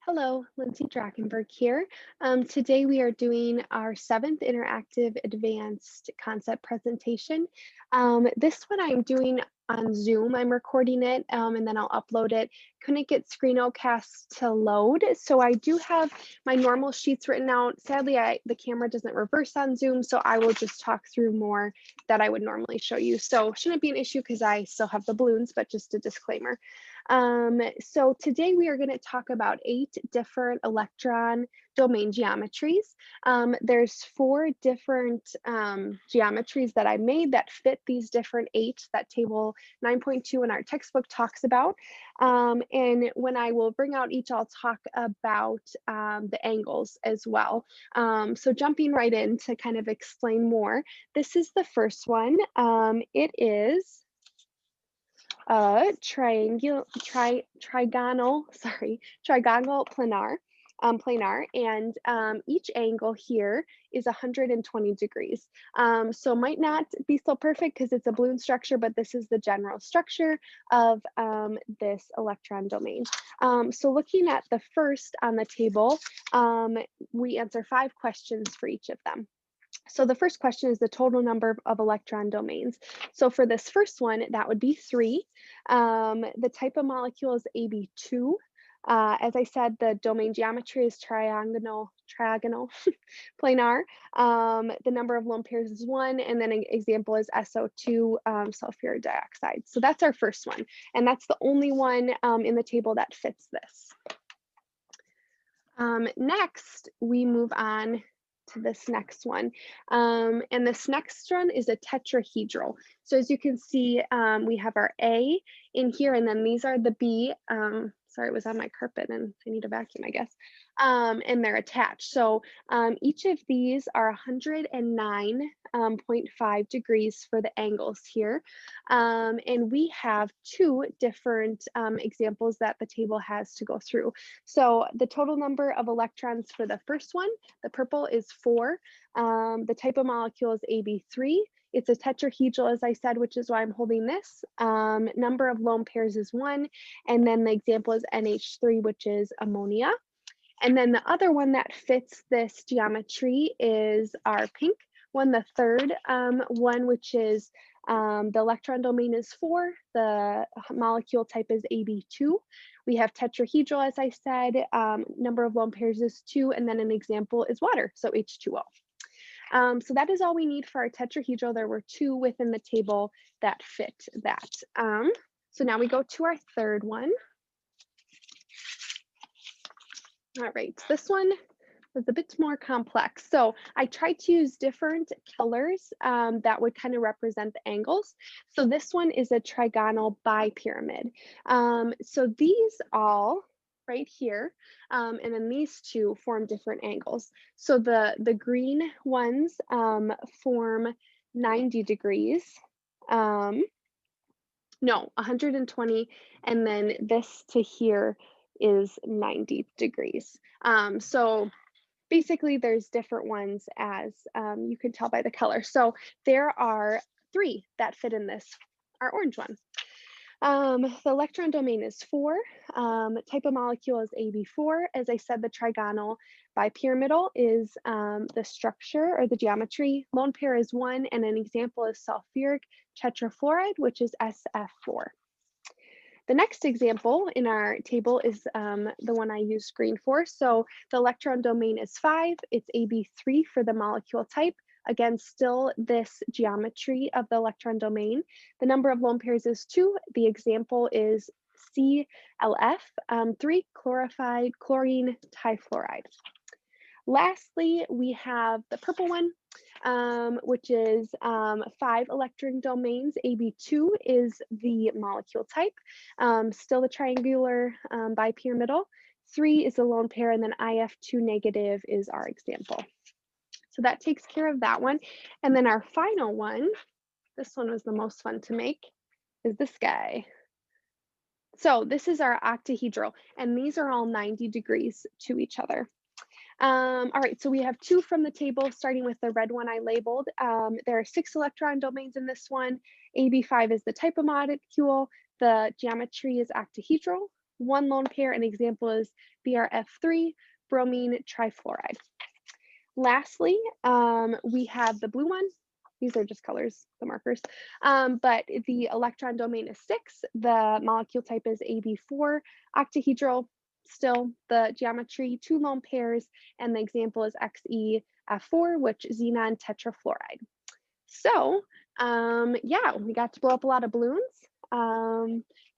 Hello, Lindsay Drakenberg here. Today we are doing our seventh interactive advanced concept presentation. This one I'm doing on Zoom. I'm recording it and then I'll upload it. Couldn't get Screencast to load, so I do have my normal sheets written out. Sadly, the camera doesn't reverse on Zoom, so I will just talk through more that I would normally show you. So shouldn't be an issue because I still have the balloons, but just a disclaimer. So today we are going to talk about 8 different electron domain geometries. There's 4 different geometries that I made that fit these different 8 that table 9.2 in our textbook talks about. And when I will bring out each, I'll talk about the angles as well. So jumping right in to kind of explain more, this is the first one. It is trigonal planar, and each angle here is 120 degrees. So might not be so perfect because it's a balloon structure, but this is the general structure of this electron domain. So looking at the first on the table, we answer 5 questions for each of them. So the first question is the total number of electron domains. So for this first one, that would be 3. The type of molecule is AB2. As I said, the domain geometry is trigonal planar. The number of lone pairs is 1, and then an example is SO2, sulfur dioxide. So that's our first one, and that's the only one in the table that fits this. Next, we move on to this next one. And this next one is a tetrahedral. So as you can see, we have our A in here, and then these are the B. Sorry, it was on my carpet and I need a vacuum, I guess. And they're attached. So each of these are 109.5 degrees for the angles here. And we have 2 different examples that the table has to go through. So the total number of electrons for the first one, the purple, is 4. The type of molecule is AB3. It's a tetrahedral, as I said, which is why I'm holding this. Number of lone pairs is 1. And then the example is NH3, which is ammonia. And then the other one that fits this geometry is our pink one, the third one, which is the electron domain is 4. The molecule type is AB2. We have tetrahedral, as I said. Number of lone pairs is 2. And then an example is water, so H2O. So that is all we need for our tetrahedral. There were 2 within the table that fit that. So now we go to our third one. All right, this one was a bit more complex. So I tried to use different colors that would kind of represent the angles. So this one is a trigonal bipyramid. So these all right here, and then these 2 form different angles. So the green ones form 90 degrees. No, 120, and then this to here is 90 degrees. So basically there's different ones, as you can tell by the color. So there are 3 that fit in this, our orange one. The electron domain is 4. Type of molecule is AB4. As I said, the trigonal bipyramidal is the structure or the geometry. Lone pair is 1, and an example is sulfuric tetrafluoride, which is SF4. The next example in our table is the one I use green for. So the electron domain is 5. It's AB3 for the molecule type. Again, still this geometry of the electron domain. The number of lone pairs is 2. The example is ClF, 3 chlorified chlorine trifluoride. Lastly, we have the purple one, which is 5 electron domains. AB2 is the molecule type, still the triangular bipyramidal. 3 is the lone pair, and then IF2 negative is our example. So that takes care of that one. And then our final one, this one was the most fun to make, is this guy. So this is our octahedral, and these are all 90 degrees to each other. All right, so we have 2 from the table, starting with the red one I labeled. There are 6 electron domains in this one. AB5 is the type of molecule. The geometry is octahedral. one lone pair. An example is BRF3, bromine trifluoride. Lastly, we have the blue one. These are just colors, the markers. But the electron domain is 6. The molecule type is AB4, octahedral, still the geometry, 2 lone pairs, and the example is XeF4, which xenon tetrafluoride. So yeah, we got to blow up a lot of balloons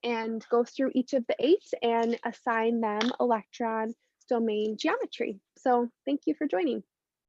and go through each of the 8 and assign them electron domain geometry. So thank you for joining.